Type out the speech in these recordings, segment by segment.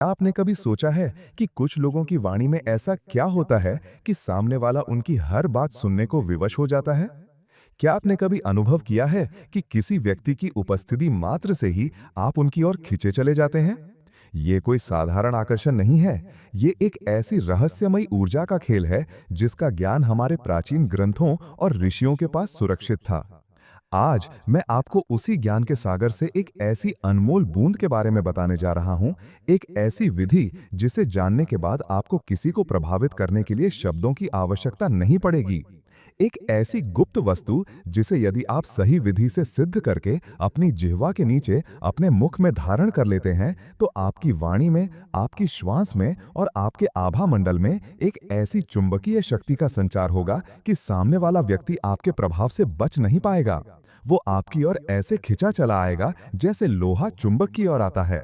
आपने कभी सोचा है कि कुछ लोगों की वाणी में ऐसा क्या होता है कि सामने वाला उनकी हर बात सुनने को विवश हो जाता है? क्या आपने कभी अनुभव किया है कि किसी व्यक्ति की उपस्थिति मात्र से ही आप उनकी ओर खिंचे चले जाते हैं? ये कोई साधारण आकर्षण नहीं है। ये एक ऐसी रहस्यमयी ऊर्जा का खेल है जिसका ज्ञान हमारे प्राचीन ग्रंथों और ऋषियों के पास सुरक्षित था। आज मैं आपको उसी ज्ञान के सागर से एक ऐसी अनमोल बूंद के बारे में बताने जा रहा हूं, एक ऐसी विधि जिसे जानने के बाद आपको किसी को प्रभावित करने के लिए शब्दों की आवश्यकता नहीं पड़ेगी। एक ऐसी गुप्त वस्तु जिसे यदि आप सही विधि से सिद्ध करके अपनी जिह्वा के नीचे अपने मुख में धारण कर लेते हैं, तो आपकी वाणी में, आपकी श्वास में और आपके आभा मंडल में एक ऐसी चुंबकीय शक्ति का संचार होगा कि सामने वाला व्यक्ति आपके प्रभाव से बच नहीं पाएगा। वो आपकी ओर ऐसे खिंचा चला आएगा जैसे लोहा चुंबक की ओर आता है।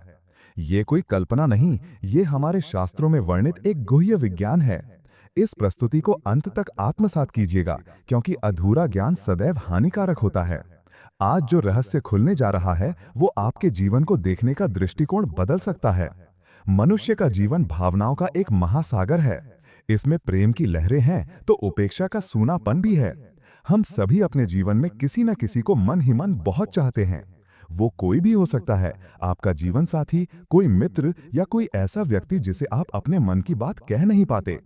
ये कोई कल्पना नहीं, ये हमारे शास्त्रों में वर्णित एक गुह्य विज्ञान है। इस प्रस्तुति को अंत तक आत्मसात कीजिएगा, क्योंकि अधूरा ज्ञान सदैव हानिकारक होता है। आज जो रहस्य खुलने जा रहा है, वो आपके जीवन को देखने का दृष्टिकोण बदल सकता है। मनुष्य का जीवन भावनाओं का एक महासागर है। इसमें प्रेम की लहरें हैं तो उपेक्षा का सूनापन भी है। हम सभी अपने जीवन में किसी न किसी को मन ही मन बहुत चाहते हैं। वो कोई भी हो सकता है, आपका जीवन साथी, कोई मित्र या कोई ऐसा व्यक्ति जिसे आप अपने मन की बात कह नहीं पाते।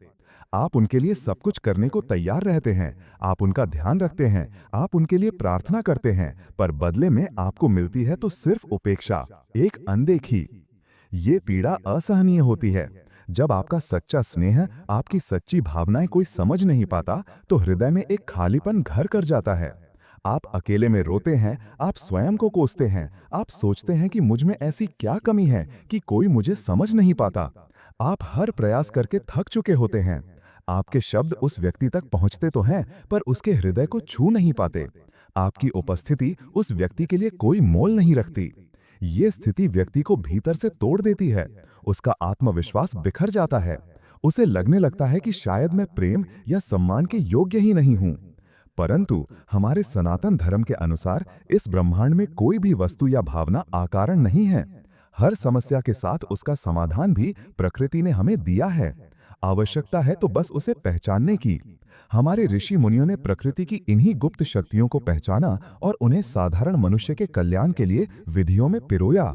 आप उनके लिए सब कुछ करने को तैयार रहते हैं, आप उनका ध्यान रखते हैं, आप उनके लिए प्रार्थना करते हैं, पर बदले में आपको मिलती है तो सिर्फ उपेक्षा, एक अनदेखी। ये पीड़ा असहनीय होती है। जब आपका सच्चा स्नेह, आपकी सच्ची भावनाएं कोई समझ नहीं पाता, तो हृदय में एक खालीपन घर कर जाता है। आप अकेले में रोते हैं, आप स्वयं को कोसते हैं, आप सोचते हैं कि मुझ में ऐसी क्या कमी है कि कोई मुझे समझ नहीं पाता। आप हर प्रयास करके थक चुके होते हैं। आपके शब्द उस व्यक्ति तक पहुंचते तो हैं, पर उसके हृदय को छू नहीं पाते। आपकी उपस्थिति उस व्यक्ति के लिए कोई मोल नहीं रखती। ये स्थिति व्यक्ति को भीतर से तोड़ देती है। उसका आत्मविश्वास बिखर जाता है। उसे लगने लगता है कि शायद मैं प्रेम या सम्मान के योग्य ही नहीं हूं। परंतु हमारे सनातन धर्म के अनुसार इस ब्रह्मांड में कोई भी वस्तु या भावना अकारण नहीं है। हर समस्या के साथ उसका समाधान भी प्रकृति ने हमें दिया है। आवश्यकता है तो बस उसे पहचानने की। हमारे ऋषि मुनियों ने प्रकृति की इन्हीं गुप्त शक्तियों को पहचाना और उन्हें साधारण मनुष्य के कल्याण के लिए विधियों में पिरोया।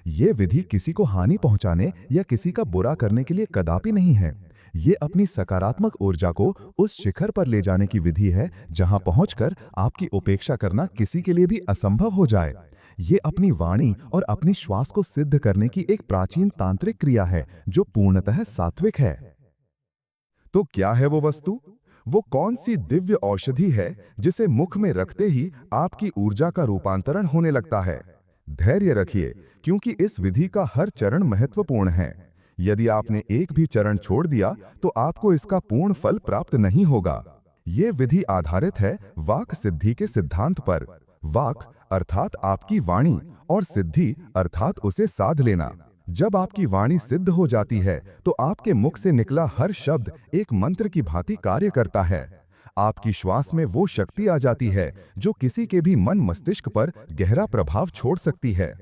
ये विधि किसी को हानि पहुंचाने या किसी का बुरा करने के लिए कदापि नहीं है। ये अपनी सकारात्मक ऊर्जा को उस शिखर पर ले जाने की विधि है जहां पहुंचकर आपकी उपेक्षा करना किसी के लिए भी असंभव हो जाए। ये अपनी वाणी और अपनी श्वास को सिद्ध करने की एक प्राचीन तांत्रिक क्रिया है जो पूर्णतः सात्विक है। तो क्या है वो वस्तु? वो कौन सी दिव्य औषधि है जिसे मुख में रखते ही आपकी ऊर्जा का रूपांतरण होने लगता है? धैर्य रखिए, क्योंकि इस विधि का हर चरण महत्वपूर्ण है। यदि आपने एक भी चरण छोड़ दिया तो आपको इसका पूर्ण फल प्राप्त नहीं होगा। ये विधि आधारित है वाक सिद्धि के सिद्धांत पर। वाक अर्थात आपकी वाणी और सिद्धि अर्थात उसे साध लेना। जब आपकी वाणी सिद्ध हो जाती है तो आपके मुख से निकला हर शब्द एक मंत्र की भांति कार्य करता है। आपकी श्वास में वो शक्ति आ जाती है जो किसी के भी मन मस्तिष्क पर गहरा प्रभाव छोड़ सकती है।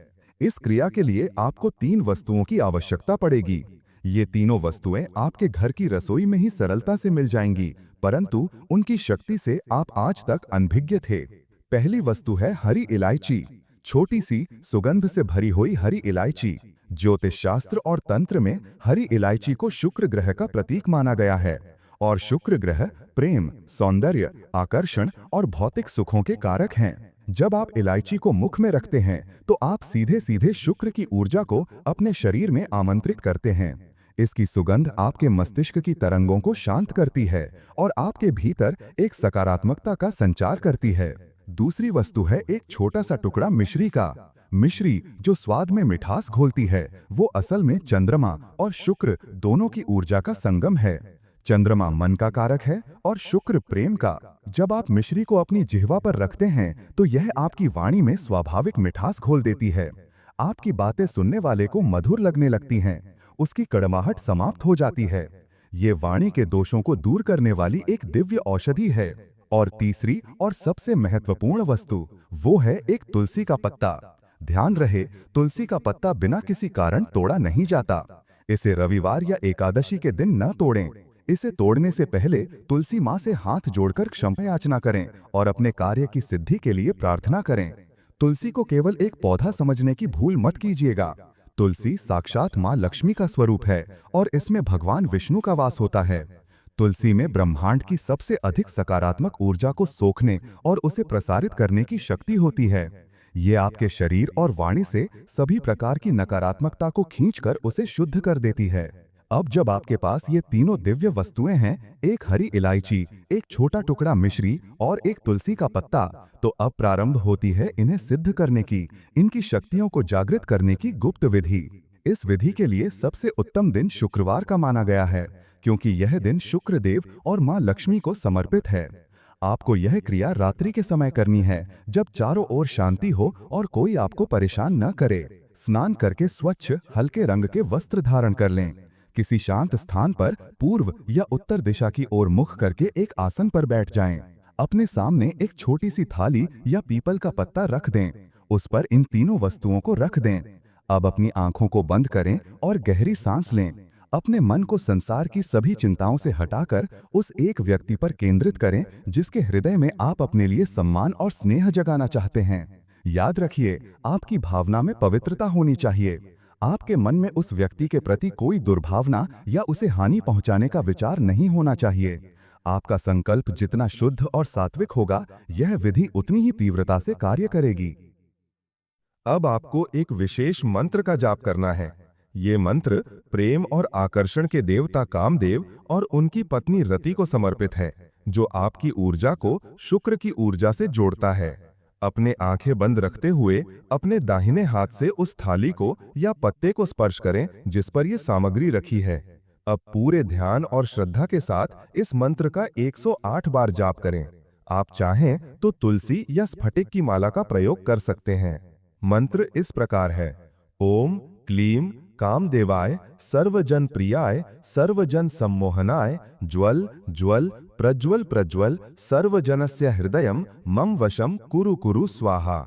इस क्रिया के लिए आपको 3 वस्तुओं की आवश्यकता पड़ेगी। ये तीनों वस्तुएं आपके घर की रसोई में ही सरलता से मिल जाएंगी, परंतु उनकी शक्ति से आप आज तक अनभिज्ञ थे। पहली वस्तु है हरी इलायची, छोटी सी सुगंध से भरी हुई हरी इलायची। ज्योतिष शास्त्र और तंत्र में हरी इलायची को शुक्र ग्रह का प्रतीक माना गया है, और शुक्र ग्रह प्रेम, सौंदर्य, आकर्षण और भौतिक सुखों के कारक हैं। जब आप इलायची को मुख में रखते हैं तो आप सीधे सीधे शुक्र की ऊर्जा को अपने शरीर में आमंत्रित करते हैं। इसकी सुगंध आपके मस्तिष्क की तरंगों को शांत करती है और आपके भीतर एक सकारात्मकता का संचार करती है। दूसरी वस्तु है एक छोटा सा टुकड़ा मिश्री का। मिश्री, जो स्वाद में मिठास घोलती है, वो असल में चंद्रमा और शुक्र दोनों की ऊर्जा का संगम है। चंद्रमा मन का कारक है और शुक्र प्रेम का। जब आप मिश्री को अपनी जिह्वा पर रखते हैं तो यह आपकी वाणी में स्वाभाविक मिठास घोल देती है। आपकी बातें सुनने वाले को मधुर लगने लगती हैं, उसकी कड़वाहट समाप्त हो जाती है। ये वाणी के दोषों को दूर करने वाली एक दिव्य औषधि है। और तीसरी और सबसे महत्वपूर्ण वस्तु वो है एक तुलसी का पत्ता। ध्यान रहे, तुलसी का पत्ता बिना किसी कारण तोड़ा नहीं जाता। इसे रविवार या एकादशी के दिन न तोड़ें। इसे तोड़ने से पहले तुलसी माँ से हाथ जोड़कर क्षमा याचना करें और अपने कार्य की सिद्धि के लिए प्रार्थना करें। तुलसी को केवल एक पौधा समझने की भूल मत कीजिएगा। तुलसी साक्षात माँ लक्ष्मी का स्वरूप है और इसमें भगवान विष्णु का वास होता है। तुलसी में ब्रह्मांड की सबसे अधिक सकारात्मक ऊर्जा को सोखने और उसे प्रसारित करने की शक्ति होती है। ये आपके शरीर और वाणी से सभी प्रकार की नकारात्मकता को खींचकर उसे शुद्ध कर देती है। अब जब आपके पास ये तीनों दिव्य वस्तुएं हैं, एक हरी इलायची, एक छोटा टुकड़ा मिश्री और एक तुलसी का पत्ता, तो अब प्रारंभ होती है इन्हें सिद्ध करने की, इनकी शक्तियों को जागृत करने की गुप्त विधि। इस विधि के लिए सबसे उत्तम दिन शुक्रवार का माना गया है, क्योंकि यह दिन शुक्र देव और मां लक्ष्मी को समर्पित है। आपको यह क्रिया रात्रि के समय करनी है, जब चारों ओर शांति हो और कोई आपको परेशान न करे। स्नान करके स्वच्छ हल्के रंग के वस्त्र धारण कर लें। किसी शांत स्थान पर पूर्व या उत्तर दिशा की ओर मुख करके एक आसन पर बैठ जाएं। अपने सामने एक छोटी सी थाली या पीपल का पत्ता रख दें। उस पर इन तीनों वस्तुओं को रख दें। अब अपनी आंखों को बंद करें और गहरी सांस लें। अपने मन को संसार की सभी चिंताओं से हटाकर उस एक व्यक्ति पर केंद्रित करें जिसके हृदय में आप अपने लिए सम्मान और स्नेह जगाना चाहते हैं। याद रखिए, आपकी भावना में पवित्रता होनी चाहिए। आपके मन में उस व्यक्ति के प्रति कोई दुर्भावना या उसे हानि पहुंचाने का विचार नहीं होना चाहिए। आपका संकल्प जितना शुद्ध और सात्विक होगा, यह विधि उतनी ही तीव्रता से कार्य करेगी। अब आपको एक विशेष मंत्र का जाप करना है। ये मंत्र प्रेम और आकर्षण के देवता कामदेव और उनकी पत्नी रति को समर्पित है, जो आपकी ऊर्जा को शुक्र की ऊर्जा से जोड़ता है। अपने आंखें बंद रखते हुए अपने दाहिने हाथ से उस थाली को या पत्ते को स्पर्श करें जिस पर यह सामग्री रखी है। अब पूरे ध्यान और श्रद्धा के साथ इस मंत्र का 108 बार जाप करें। आप चाहें तो तुलसी या स्फटिक की माला का प्रयोग कर सकते हैं। मंत्र इस प्रकार है: ओम क्लीम कामदेवाय सर्वजन प्रियाय सर्वजन सम्मोहनाय ज्वल ज्वल प्रज्वल प्रज्वल सर्वजनस्य हृदयम मम वशम कुरु कुरु स्वाहा।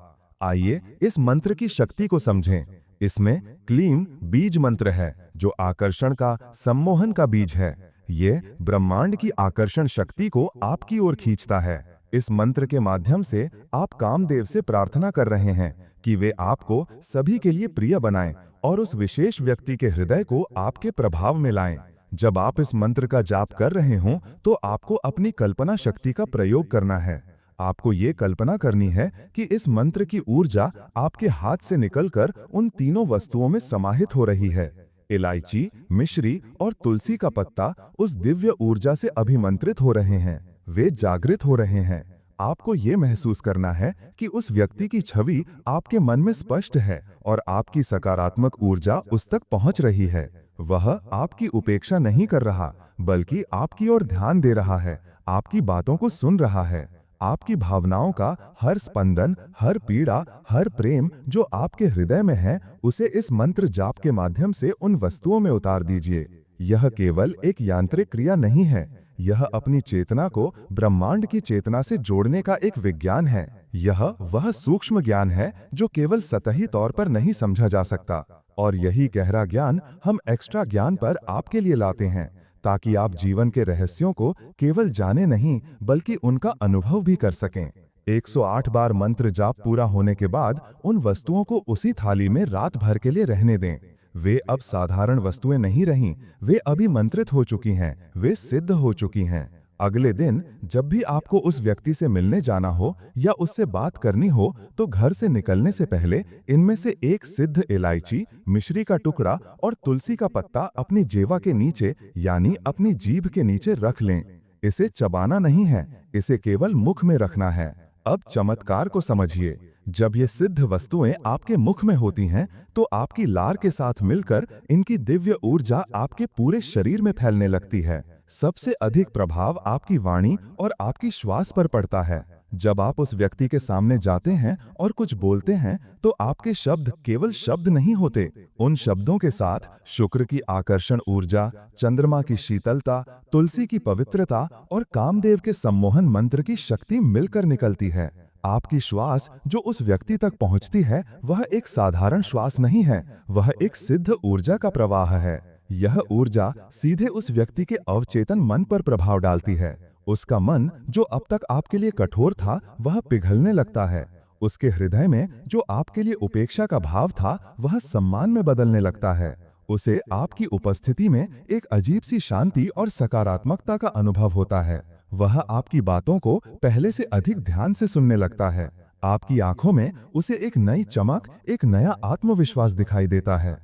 आइए इस मंत्र की शक्ति को समझें। इसमें क्लीम बीज मंत्र है, जो आकर्षण का, सम्मोहन का बीज है। ये ब्रह्मांड की आकर्षण शक्ति को आपकी ओर खींचता है। इस मंत्र के माध्यम से आप कामदेव से प्रार्थना कर रहे हैं कि वे आपको सभी के लिए प्रिय बनाएं और उस विशेष व्यक्ति के हृदय को आपके प्रभाव में लाएं। जब आप इस मंत्र का जाप कर रहे हों, तो आपको अपनी कल्पना शक्ति का प्रयोग करना है। आपको ये कल्पना करनी है कि इस मंत्र की ऊर्जा आपके हाथ से निकलकर उन तीनों वस्तुओं में समाहित हो रही है। इलायची, मिश्री और तुलसी का पत्ता उस दिव्य ऊर्जा से अभिमंत्रित हो रहे हैं। वे जागृत हो रहे हैं। आपको ये महसूस करना है कि उस व्यक्ति की छवि आपके मन में स्पष्ट है और आपकी सकारात्मक ऊर्जा उस तक पहुंच रही है। वह आपकी उपेक्षा नहीं कर रहा, बल्कि आपकी ओर ध्यान दे रहा है, आपकी बातों को सुन रहा है। आपकी भावनाओं का हर स्पंदन, हर पीड़ा, हर प्रेम जो आपके हृदय में है, उसे इस मंत्र जाप के माध्यम से उन वस्तुओं में उतार दीजिए। यह केवल एक यांत्रिक क्रिया नहीं है, यह अपनी चेतना को ब्रह्मांड की चेतना से जोड़ने का एक विज्ञान है। यह वह सूक्ष्म ज्ञान है जो केवल सतही तौर पर नहीं समझा जा सकता, और यही गहरा ज्ञान हम एक्स्ट्रा ज्ञान पर आपके लिए लाते हैं, ताकि आप जीवन के रहस्यों को केवल जाने नहीं, बल्कि उनका अनुभव भी कर सकें। 108 बार मंत्र जाप पूरा होने के बाद उन वस्तुओं को उसी थाली में रात भर के लिए रहने दें। वे अब साधारण वस्तुएं नहीं रहीं, वे अभिमंत्रित हो चुकी हैं, वे सिद्ध हो चुकी हैं। अगले दिन जब भी आपको उस व्यक्ति से मिलने जाना हो या उससे बात करनी हो, तो घर से निकलने से पहले इनमें से एक सिद्ध इलायची, मिश्री का टुकड़ा और तुलसी का पत्ता अपनी जेवा के नीचे, यानी अपनी जीभ के नीचे रख लें। इसे चबाना नहीं है, इसे केवल मुख में रखना है। अब चमत्कार को समझिए। जब ये सिद्ध वस्तुएं आपके मुख में होती हैं, तो आपकी लार के साथ मिलकर इनकी दिव्य ऊर्जा आपके पूरे शरीर में फैलने लगती है। सबसे अधिक प्रभाव आपकी वाणी और आपकी श्वास पर पड़ता है। जब आप उस व्यक्ति के सामने जाते हैं और कुछ बोलते हैं, तो आपके शब्द केवल शब्द नहीं होते। उन शब्दों के साथ शुक्र की आकर्षण ऊर्जा, चंद्रमा की शीतलता, तुलसी की पवित्रता और कामदेव के सम्मोहन मंत्र की शक्ति मिलकर निकलती है। आपकी श्वास जो उस व्यक्ति तक पहुंचती है, वह एक साधारण श्वास नहीं है, वह एक सिद्ध ऊर्जा का प्रवाह है। यह ऊर्जा सीधे उस व्यक्ति के अवचेतन मन पर प्रभाव डालती है। उसका मन जो अब तक आपके लिए कठोर था, वह पिघलने लगता है। उसके हृदय में जो आपके लिए उपेक्षा का भाव था, वह सम्मान में बदलने लगता है। उसे आपकी उपस्थिति में एक अजीब सी शांति और सकारात्मकता का अनुभव होता है। वह आपकी बातों को पहले से अधिक ध्यान से सुनने लगता है। आपकी आंखों में उसे एक नई चमक, एक नया आत्मविश्वास दिखाई देता है।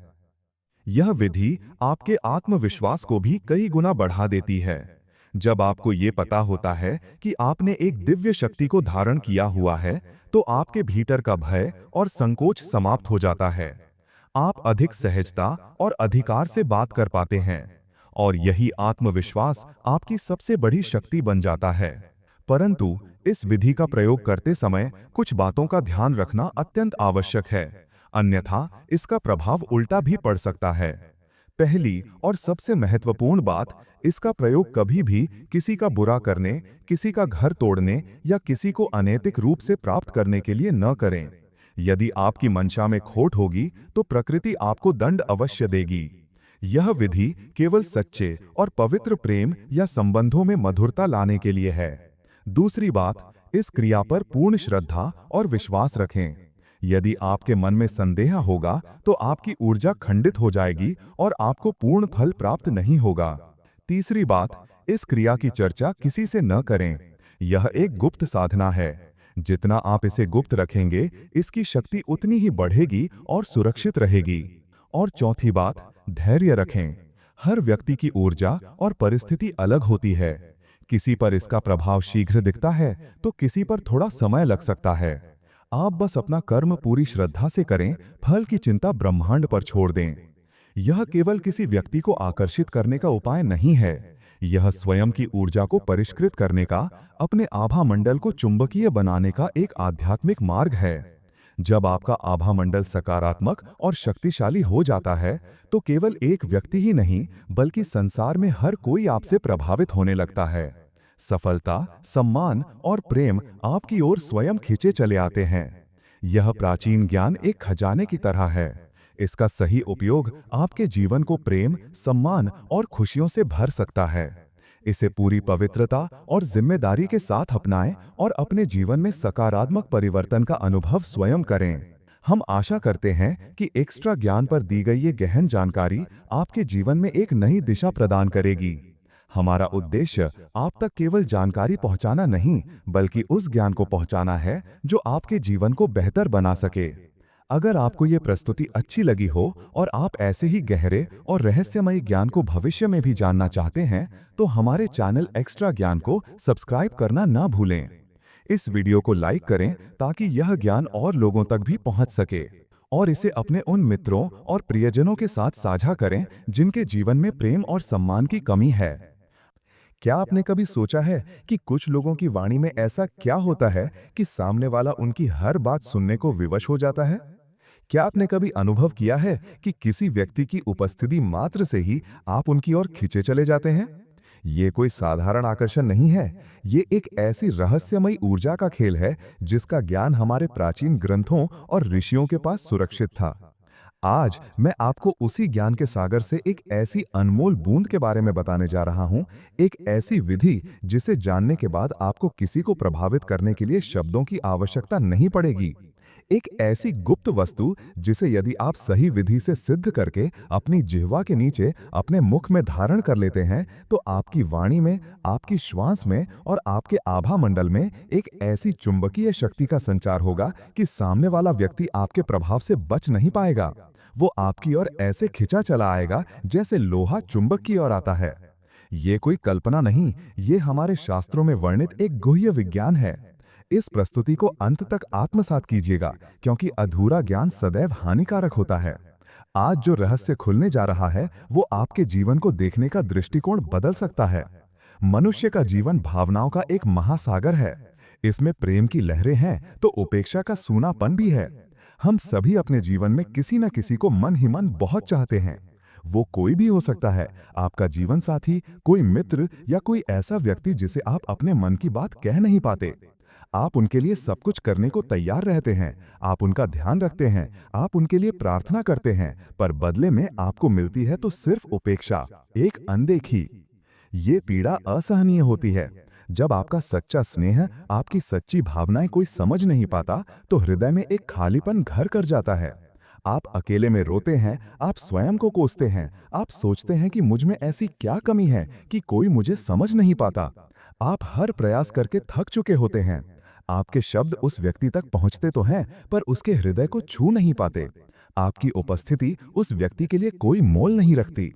यह विधि आपके आत्मविश्वास को भी कई गुना बढ़ा देती है। जब आपको ये पता होता है कि आपने एक दिव्य शक्ति को धारण किया हुआ है, तो आपके भीतर का भय और संकोच समाप्त हो जाता है। आप अधिक सहजता और अधिकार से बात कर पाते हैं, और यही आत्मविश्वास आपकी सबसे बड़ी शक्ति बन जाता है। परंतु इस विधि का प्रयोग करते समय कुछ बातों का ध्यान रखना अत्यंत आवश्यक है, अन्यथा इसका प्रभाव उल्टा भी पड़ सकता है। पहली और सबसे महत्वपूर्ण बात, इसका प्रयोग कभी भी किसी का बुरा करने, किसी का घर तोड़ने या किसी को अनैतिक रूप से प्राप्त करने के लिए न करें। यदि आपकी मंशा में खोट होगी, तो प्रकृति आपको दंड अवश्य देगी। यह विधि केवल सच्चे और पवित्र प्रेम या संबंधों में मधुरता लाने के लिए है। दूसरी बात, इस क्रिया पर पूर्ण श्रद्धा और विश्वास रखें। यदि आपके मन में संदेह होगा, तो आपकी ऊर्जा खंडित हो जाएगी और आपको पूर्ण फल प्राप्त नहीं होगा। तीसरी बात, इस क्रिया की चर्चा किसी से न करें। यह एक गुप्त साधना है। जितना आप इसे गुप्त रखेंगे, इसकी शक्ति उतनी ही बढ़ेगी और सुरक्षित रहेगी। और चौथी बात, धैर्य रखें। हर व्यक्ति की ऊर्जा और परिस्थिति अलग होती है। किसी पर इसका प्रभाव शीघ्र दिखता है, तो किसी पर थोड़ा समय लग सकता है। आप बस अपना कर्म पूरी श्रद्धा से करें, फल की चिंता ब्रह्मांड पर छोड़ दें। यह केवल किसी व्यक्ति को आकर्षित करने का उपाय नहीं है। यह स्वयं की ऊर्जा को परिष्कृत करने का, अपने आभा मंडल को चुंबकीय बनाने का एक आध्यात्मिक मार्ग है। जब आपका आभा मंडल सकारात्मक और शक्तिशाली हो जाता है, तो केवल एक व्यक्ति ही नहीं, बल्कि संसार में हर कोई आपसे प्रभावित होने लगता है। सफलता, सम्मान और प्रेम आपकी ओर स्वयं खींचे चले आते हैं। यह प्राचीन ज्ञान एक खजाने की तरह है। इसका सही उपयोग आपके जीवन को प्रेम, सम्मान और खुशियों से भर सकता है। इसे पूरी पवित्रता और जिम्मेदारी के साथ अपनाएं और अपने जीवन में सकारात्मक परिवर्तन का अनुभव स्वयं करें। हम आशा करते हैं कि एक्स्ट्रा ज्ञान पर दी गई ये गहन जानकारी आपके जीवन में एक नई दिशा प्रदान करेगी। हमारा उद्देश्य आप तक केवल जानकारी पहुंचाना नहीं, बल्कि उस ज्ञान को पहुंचाना है जो आपके जीवन को बेहतर बना सके। अगर आपको ये प्रस्तुति अच्छी लगी हो और आप ऐसे ही गहरे और रहस्यमयी ज्ञान को भविष्य में भी जानना चाहते हैं, तो हमारे चैनल एक्स्ट्रा ज्ञान को सब्सक्राइब करना ना भूलें। इस वीडियो को लाइक करें ताकि यह ज्ञान और लोगों तक भी पहुंच सके, और इसे अपने उन मित्रों और प्रियजनों के साथ साझा करें जिनके जीवन में प्रेम और सम्मान की कमी है। क्या आपने कभी सोचा है कि कुछ लोगों की वाणी में ऐसा क्या होता है कि सामने वाला उनकी हर बात सुनने को विवश हो जाता है? क्या आपने कभी अनुभव किया है कि किसी व्यक्ति की उपस्थिति मात्र से ही आप उनकी ओर खींचे चले जाते हैं? ये कोई साधारण आकर्षण नहीं है। ये एक ऐसी रहस्यमयी ऊर्जा का खेल है जिसका ज्ञान हमारे प्राचीन ग्रंथों और ऋषियों के पास सुरक्षित था। आज मैं आपको उसी ज्ञान के सागर से एक ऐसी अनमोल बूंद के बारे में बताने जा रहा हूं, एक ऐसी विधि जिसे जानने के बाद आपको किसी को प्रभावित करने के लिए शब्दों की आवश्यकता नहीं पड़ेगी। एक ऐसी गुप्त वस्तु जिसे यदि आप सही विधि से सिद्ध करके अपनी जिह्वा के नीचे अपने मुख में धारण कर लेते हैं, तो आपकी वाणी में, आपकी श्वास में और आपके आभा मंडल में एक ऐसी चुंबकीय शक्ति का संचार होगा कि सामने वाला व्यक्ति आपके प्रभाव से बच नहीं पाएगा। वो आपकी ओर ऐसे खिंचा चला आएगा जैसे लोहा चुंबक की ओर आता है। ये कोई कल्पना नहीं, ये हमारे शास्त्रों में वर्णित एक गुह्य विज्ञान है। इस प्रस्तुति को अंत तक आत्मसात कीजिएगा, क्योंकि अधूरा ज्ञान सदैव हानिकारक होता है। आज जो रहस्य खुलने जा रहा है, वो आपके जीवन को देखने का दृष्टिकोण बदल सकता है। मनुष्य का जीवन भावनाओं का एक महासागर है। इसमें प्रेम की लहरें हैं तो उपेक्षा का सूनापन भी है। हम सभी अपने जीवन में किसी न किसी को मन ही मन बहुत चाहते हैं। वो कोई भी हो सकता है, आपका जीवन साथी, कोई मित्र या कोई ऐसा व्यक्ति जिसे आप अपने मन की बात कह नहीं पाते। आप उनके लिए सब कुछ करने को तैयार रहते हैं, आप उनका ध्यान रखते हैं, आप उनके लिए प्रार्थना करते हैं, पर बदले में आपको मिलती है तो सिर्फ उपेक्षा, एक अनदेखी। ये पीड़ा असहनीय होती है। जब आपका सच्चा स्नेह, आपकी सच्ची भावनाएं कोई समझ नहीं पाता, तो हृदय में एक खालीपन घर कर जाता है। आप अकेले में रोते हैं, आप स्वयं को कोसते हैं, आप सोचते हैं कि मुझ में ऐसी क्या कमी है कि कोई मुझे समझ नहीं पाता। आप हर प्रयास करके थक चुके होते हैं। आपके शब्द उस व्यक्ति तक पहुंचते तो हैं, पर उसके हृदय को छू नहीं पाते। आपकी उपस्थिति उस व्यक्ति के लिए कोई मोल नहीं रखती।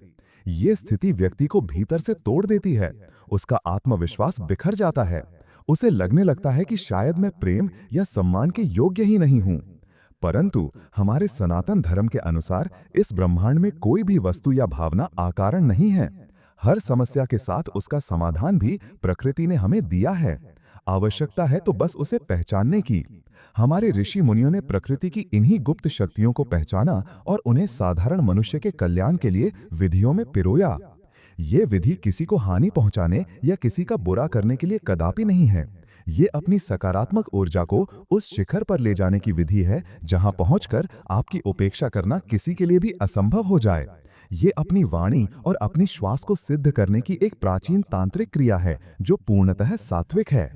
ये स्थिति व्यक्ति को भीतर से तोड़ देती है। उसका आत्मविश्वास बिखर जाता है। उसे लगने लगता है कि शायद मैं प्रेम या सम्मान के योग्य ही नहीं हूं। परंतु हमारे सनातन धर्म के अनुसार इस ब्रह्मांड में कोई भी वस्तु या भावना अकारण नहीं है। हर समस्या के साथ उसका समाधान भी प्रकृति ने हमें दिया है। आवश्यकता है तो बस उसे पहचानने की। हमारे ऋषि मुनियों ने प्रकृति की इन्हीं गुप्त शक्तियों को पहचाना और उन्हें साधारण मनुष्य के कल्याण के लिए विधियों में पिरोया। ये विधि किसी को हानि पहुंचाने या किसी का बुरा करने के लिए कदापि नहीं है। ये अपनी सकारात्मक ऊर्जा को उस शिखर पर ले जाने की विधि है जहां पहुंचकर आपकी उपेक्षा करना किसी के लिए भी असंभव हो जाए। ये अपनी वाणी और अपनी श्वास को सिद्ध करने की एक प्राचीन तांत्रिक क्रिया है जो पूर्णतः सात्विक है।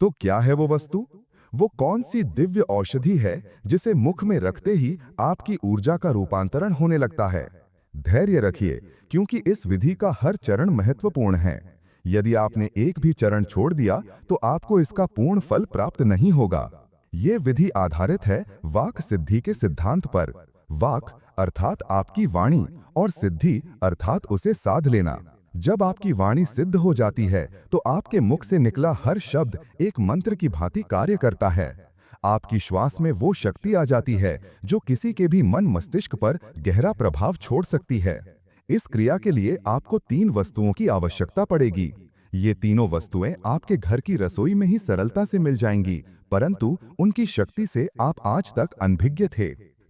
तो क्या है वो वस्तु? वो कौन सी दिव्य औषधि है जिसे मुख में रखते ही आपकी ऊर्जा का रूपांतरण होने लगता है? धैर्य रखिए, क्योंकि इस विधि का हर चरण महत्वपूर्ण है। यदि आपने एक भी चरण छोड़ दिया तो आपको इसका पूर्ण फल प्राप्त नहीं होगा। ये विधि आधारित है वाक सिद्धि के सिद्धांत पर। वाक अर्थात आपकी वाणी और सिद्धि अर्थात उसे साध लेना। जब आपकी वाणी सिद्ध हो जाती है तो आपके मुख से निकला हर शब्द एक मंत्र की भांति कार्य करता है। आपकी श्वास में वो शक्ति आ जाती है जो किसी के भी मन मस्तिष्क पर गहरा प्रभाव छोड़ सकती है। इस क्रिया के लिए आपको 3 वस्तुओं की आवश्यकता पड़ेगी। ये तीनों वस्तुएं आपके घर की रसोई में ही सरलता से मिल जाएंगी, परंतु उनकी शक्ति से आप आज तक अनभिज्ञ थे।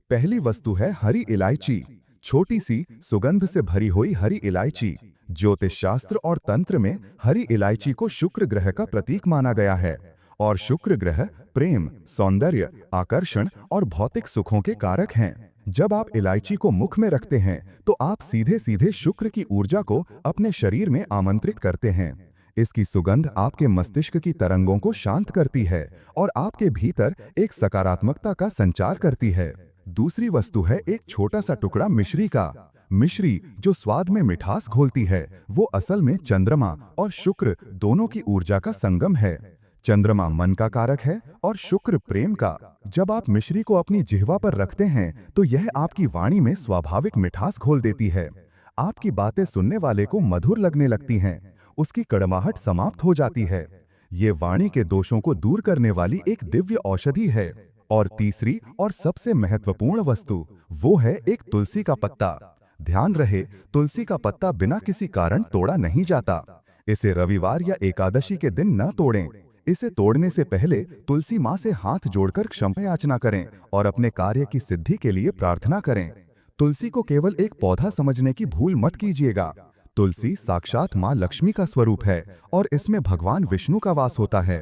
पहली वस्तु है हरी इलायची, छोटी सी सुगंध से भरी हुई हरी इलायची। ज्योतिष शास्त्र और तंत्र में हरी इलायची को शुक्र ग्रह का प्रतीक माना गया है, और शुक्र ग्रह प्रेम, सौंदर्य, आकर्षण और भौतिक सुखों के कारक हैं। जब आप इलायची को मुख में रखते हैं तो आप सीधे सीधे शुक्र की ऊर्जा को अपने शरीर में आमंत्रित करते हैं। इसकी सुगंध आपके मस्तिष्क की तरंगों को शांत करती है और आपके भीतर एक सकारात्मकता का संचार करती है। दूसरी वस्तु है एक छोटा सा टुकड़ा मिश्री का। मिश्री जो स्वाद में मिठास घोलती है, वो असल में चंद्रमा और शुक्र दोनों की ऊर्जा का संगम है। चंद्रमा मन का कारक है और शुक्र प्रेम का। जब आप मिश्री को अपनी जिह्वा पर रखते हैं तो यह आपकी वाणी में स्वाभाविक मिठास घोल देती है। आपकी बातें सुनने वाले को मधुर लगने लगती हैं, उसकी कड़वाहट समाप्त हो जाती है। ये वाणी के दोषों को दूर करने वाली एक दिव्य औषधि है। और तीसरी और सबसे महत्वपूर्ण वस्तु वो है एक तुलसी का पत्ता। ध्यान रहे, तुलसी का पत्ता बिना किसी कारण तोड़ा नहीं जाता। इसे रविवार या एकादशी के दिन न तोड़ें। इसे तोड़ने से पहले तुलसी माँ से हाथ जोड़कर क्षमा याचना करें और अपने कार्य की सिद्धि के लिए प्रार्थना करें। तुलसी को केवल एक पौधा समझने की भूल मत कीजिएगा। तुलसी साक्षात माँ लक्ष्मी का स्वरूप है और इसमें भगवान विष्णु का वास होता है।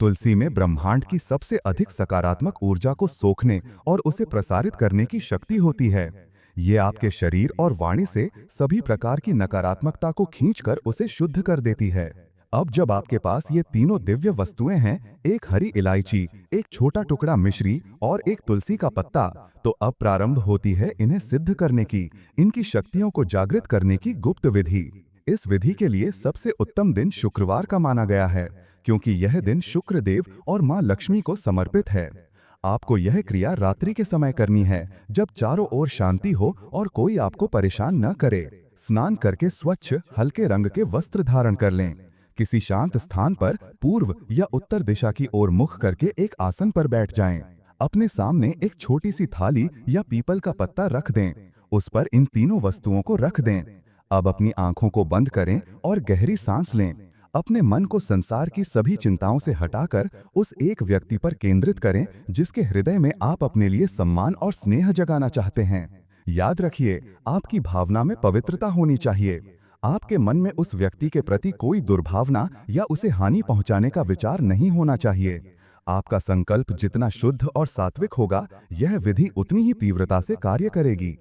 तुलसी में ब्रह्मांड की सबसे अधिक सकारात्मक ऊर्जा को सोखने और उसे प्रसारित करने की शक्ति होती है। ये आपके शरीर और वाणी से सभी प्रकार की नकारात्मकता को खींचकर उसे शुद्ध कर देती है। अब जब आपके पास ये तीनों दिव्य वस्तुएं हैं, एक हरी इलायची, एक छोटा टुकड़ा मिश्री और एक तुलसी का पत्ता, तो अब प्रारंभ होती है इन्हें सिद्ध करने की, इनकी शक्तियों को जागृत करने की गुप्त विधि। इस विधि के लिए सबसे उत्तम दिन शुक्रवार का माना गया है, क्योंकि यह दिन शुक्र देव और माँ लक्ष्मी को समर्पित है। आपको यह क्रिया रात्रि के समय करनी है, जब चारों ओर शांति हो और कोई आपको परेशान न करे। स्नान करके स्वच्छ हल्के रंग के वस्त्र धारण कर लें। किसी शांत स्थान पर पूर्व या उत्तर दिशा की ओर मुख करके एक आसन पर बैठ जाएं। अपने सामने एक छोटी सी थाली या पीपल का पत्ता रख दें। उस पर इन तीनों वस्तुओं को रख दें। अब अपनी आंखों को बंद करें और गहरी सांस लें। अपने मन को संसार की सभी चिंताओं से हटाकर उस एक व्यक्ति पर केंद्रित करें जिसके हृदय में आप अपने लिए सम्मान और स्नेह जगाना चाहते हैं। याद रखिए, आपकी भावना में पवित्रता होनी चाहिए। आपके मन में उस व्यक्ति के प्रति कोई दुर्भावना या उसे हानि पहुंचाने का विचार नहीं होना चाहिए। आपका संकल्प जितना शुद्ध और सात्विक होगा, यह विधि उतनी ही तीव्रता से कार्य करेगी।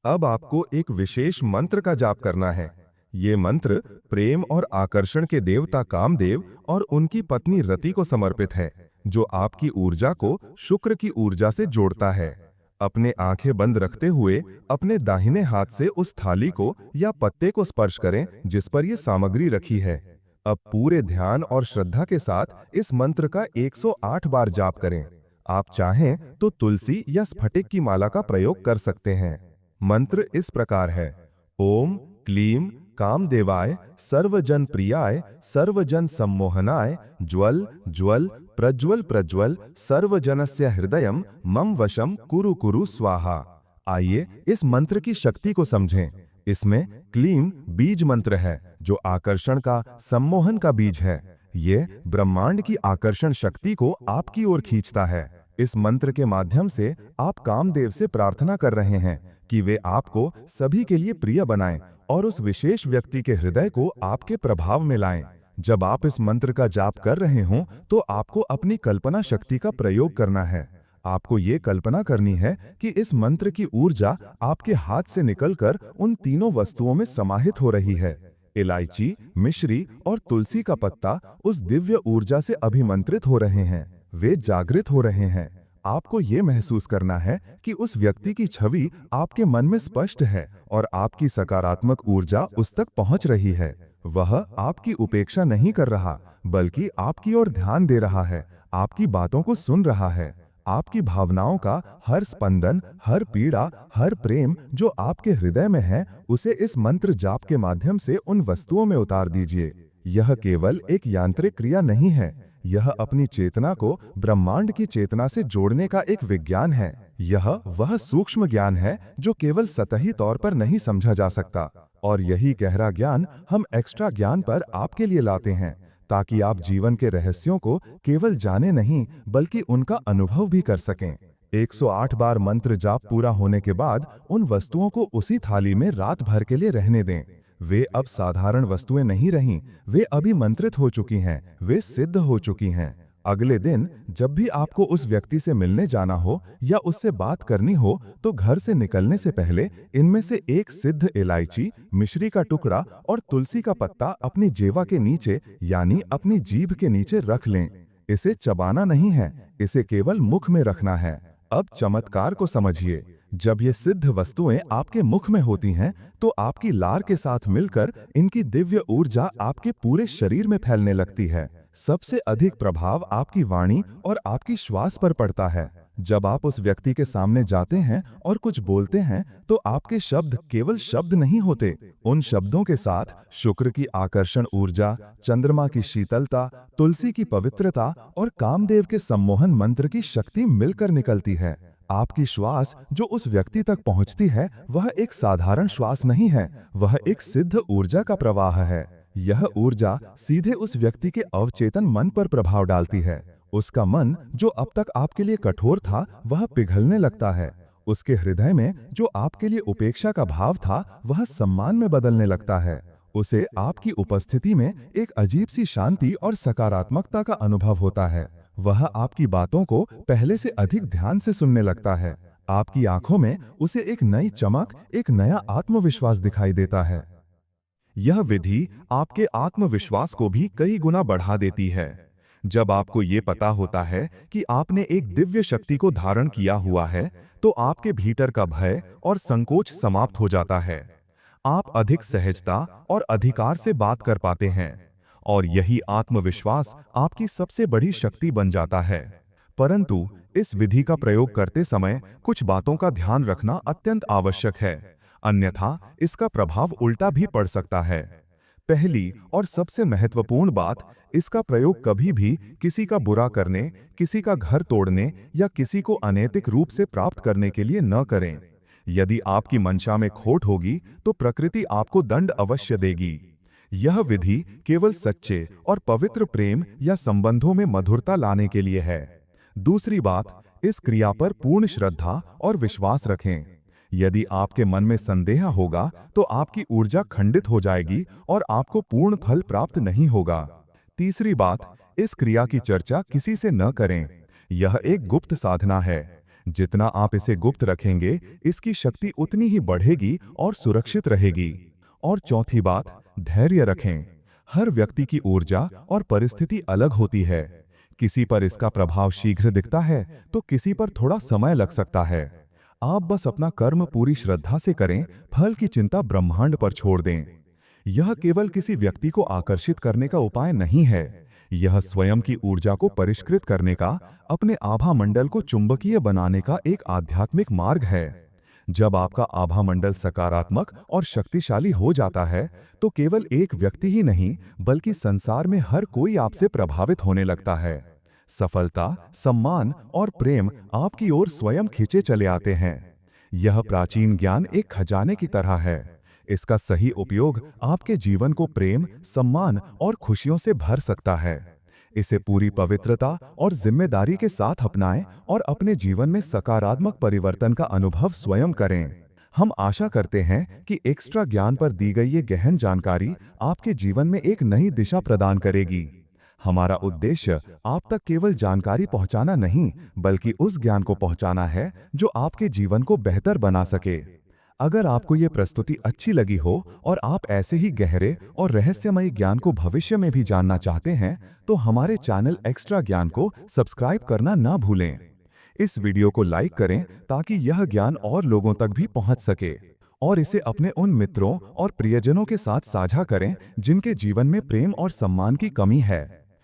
अब आपको एक विशेष मंत्र का जाप करना है। ये मंत्र प्रेम और आकर्षण के देवता कामदेव और उनकी पत्नी रति को समर्पित है, जो आपकी ऊर्जा को शुक्र की ऊर्जा से जोड़ता है। अपने आंखें बंद रखते हुए अपने दाहिने हाथ से उस थाली को या पत्ते को स्पर्श करें जिस पर यह सामग्री रखी है। अब पूरे ध्यान और श्रद्धा के साथ इस मंत्र का 108 बार जाप करें। आप चाहें तो तुलसी या स्फटिक की माला का प्रयोग कर सकते हैं। मंत्र इस प्रकार है: ओम क्लीम कामदेवाय सर्वजन प्रियाय सर्वजन सम्मोहनाय ज्वल ज्वल प्रज्वल प्रज्वल सर्वजनस्य हृदयम मम वशम कुरु कुरु स्वाहा। आइए इस मंत्र की शक्ति को समझें। इसमें क्लीम बीज मंत्र है, जो आकर्षण का, सम्मोहन का बीज है। ये ब्रह्मांड की आकर्षण शक्ति को आपकी ओर खींचता है। इस मंत्र के माध्यम से आप कामदेव से प्रार्थना कर रहे हैं कि वे आपको सभी के लिए प्रिय बनाएं और उस विशेष व्यक्ति के हृदय को आपके प्रभाव में लाएं। जब आप इस मंत्र का जाप कर रहे हों, तो आपको अपनी कल्पना शक्ति का प्रयोग करना है। आपको ये कल्पना करनी है कि इस मंत्र की ऊर्जा आपके हाथ से निकलकर उन तीनों वस्तुओं में समाहित हो रही है। इलायची, मिश्री और तुलसी का पत्ता उस दिव्य ऊर्जा से अभिमंत्रित हो रहे हैं। वे जागृत हो रहे हैं। आपको ये महसूस करना है कि उस व्यक्ति की छवि आपके मन में स्पष्ट है और आपकी सकारात्मक ऊर्जा उस तक पहुंच रही है। वह आपकी उपेक्षा नहीं कर रहा, बल्कि आपकी ओर ध्यान दे रहा है, आपकी बातों को सुन रहा है। आपकी भावनाओं का हर स्पंदन, हर पीड़ा, हर प्रेम जो आपके हृदय में है, उसे इस मंत्र जाप के माध्यम से उन वस्तुओं में उतार दीजिए। यह केवल एक यांत्रिक क्रिया नहीं है, यह अपनी चेतना को ब्रह्मांड की चेतना से जोड़ने का एक विज्ञान है। यह वह सूक्ष्म ज्ञान है जो केवल सतही तौर पर नहीं समझा जा सकता, और यही गहरा ज्ञान हम एक्स्ट्रा ज्ञान पर आपके लिए लाते हैं, ताकि आप जीवन के रहस्यों को केवल जाने नहीं, बल्कि उनका अनुभव भी कर सकें। 108 बार मंत्र जाप पूरा होने के बाद उन वस्तुओं को उसी थाली में रात भर के लिए रहने दें। वे अब साधारण वस्तुएं नहीं रहीं, वे अभिमंत्रित हो चुकी हैं, वे सिद्ध हो चुकी हैं। अगले दिन जब भी आपको उस व्यक्ति से मिलने जाना हो या उससे बात करनी हो, तो घर से निकलने से पहले इनमें से एक सिद्ध इलायची, मिश्री का टुकड़ा और तुलसी का पत्ता अपनी जेवा के नीचे, यानी अपनी जीभ के नीचे रख लें। इसे चबाना नहीं है, इसे केवल मुख में रखना है। अब चमत्कार को समझिए। जब ये सिद्ध वस्तुएं आपके मुख में होती हैं, तो आपकी लार के साथ मिलकर इनकी दिव्य ऊर्जा आपके पूरे शरीर में फैलने लगती है। सबसे अधिक प्रभाव आपकी वाणी और आपकी श्वास पर पड़ता है। जब आप उस व्यक्ति के सामने जाते हैं और कुछ बोलते हैं, तो आपके शब्द केवल शब्द नहीं होते। उन शब्दों के साथ शुक्र की आकर्षण ऊर्जा, चंद्रमा की शीतलता, तुलसी की पवित्रता और कामदेव के सम्मोहन मंत्र की शक्ति मिलकर निकलती है। आपकी श्वास जो उस व्यक्ति तक पहुंचती है, वह एक साधारण श्वास नहीं है, वह एक सिद्ध ऊर्जा का प्रवाह है। यह ऊर्जा सीधे उस व्यक्ति के अवचेतन मन पर प्रभाव डालती है। उसका मन जो अब तक आपके लिए कठोर था, वह पिघलने लगता है। उसके हृदय में जो आपके लिए उपेक्षा का भाव था, वह सम्मान में बदलने लगता है। उसे आपकी उपस्थिति में एक अजीब सी शांति और सकारात्मकता का अनुभव होता है। वह आपकी बातों को पहले से अधिक ध्यान से सुनने लगता है। आपकी आंखों में उसे एक नई चमक, एक नया आत्मविश्वास दिखाई देता है। यह विधि आपके आत्मविश्वास को भी कई गुना बढ़ा देती है। जब आपको ये पता होता है कि आपने एक दिव्य शक्ति को धारण किया हुआ है, तो आपके भीतर का भय और संकोच समाप्त हो जाता है। आप अधिक सहजता और अधिकार से बात कर पाते हैं, और यही आत्मविश्वास आपकी सबसे बड़ी शक्ति बन जाता है। परंतु इस विधि का प्रयोग करते समय कुछ बातों का ध्यान रखना अत्यंत आवश्यक है, अन्यथा इसका प्रभाव उल्टा भी पड़ सकता है। पहली और सबसे महत्वपूर्ण बात, इसका प्रयोग कभी भी किसी का बुरा करने, किसी का घर तोड़ने या किसी को अनैतिक रूप से प्राप्त करने के लिए न करें। यदि आपकी मंशा में खोट होगी, तो प्रकृति आपको दंड अवश्य देगी। यह विधि केवल सच्चे और पवित्र प्रेम या संबंधों में मधुरता लाने के लिए है। दूसरी बात, इस क्रिया पर पूर्ण श्रद्धा और विश्वास रखें। यदि आपके मन में संदेह होगा तो आपकी ऊर्जा खंडित हो जाएगी और आपको पूर्ण फल प्राप्त नहीं होगा। तीसरी बात, इस क्रिया की चर्चा किसी से न करें। यह एक गुप्त साधना है। जितना आप इसे गुप्त रखेंगे, इसकी शक्ति उतनी ही बढ़ेगी और सुरक्षित रहेगी। और चौथी बात, धैर्य रखें। हर व्यक्ति की ऊर्जा और परिस्थिति अलग होती है। किसी पर इसका प्रभाव शीघ्र दिखता है तो किसी पर थोड़ा समय लग सकता है। आप बस अपना कर्म पूरी श्रद्धा से करें, फल की चिंता ब्रह्मांड पर छोड़ दें। यह केवल किसी व्यक्ति को आकर्षित करने का उपाय नहीं है। यह स्वयं की ऊर्जा को परिष्कृत करने का, अपने आभा मंडल को चुंबकीय बनाने का एक आध्यात्मिक मार्ग है। जब आपका आभा मंडल सकारात्मक और शक्तिशाली हो जाता है, तो केवल एक व्यक्ति ही नहीं, बल्कि संसार में हर कोई आपसे प्रभावित होने लगता है। सफलता, सम्मान और प्रेम आपकी ओर स्वयं खींचे चले आते हैं। यह प्राचीन ज्ञान एक खजाने की तरह है। इसका सही उपयोग आपके जीवन को प्रेम, सम्मान और खुशियों से भर सकता है। इसे पूरी पवित्रता और जिम्मेदारी के साथ अपनाएं और अपने जीवन में सकारात्मक परिवर्तन का अनुभव स्वयं करें। हम आशा करते हैं कि एक्स्ट्रा ज्ञान पर दी गई ये गहन जानकारी आपके जीवन में एक नई दिशा प्रदान करेगी। हमारा उद्देश्य आप तक केवल जानकारी पहुंचाना नहीं, बल्कि उस ज्ञान को पहुंचाना है जो आपके जीवन को बेहतर बना सके। अगर आपको ये प्रस्तुति अच्छी लगी हो और आप ऐसे ही गहरे और रहस्यमयी ज्ञान को भविष्य में भी जानना चाहते हैं, तो हमारे चैनल एक्स्ट्रा ज्ञान को सब्सक्राइब करना ना भूलें। इस वीडियो को लाइक करें ताकि यह ज्ञान और लोगों तक भी पहुंच सके, और इसे अपने उन मित्रों और प्रियजनों के साथ साझा करें जिनके जीवन में प्रेम और सम्मान की कमी है।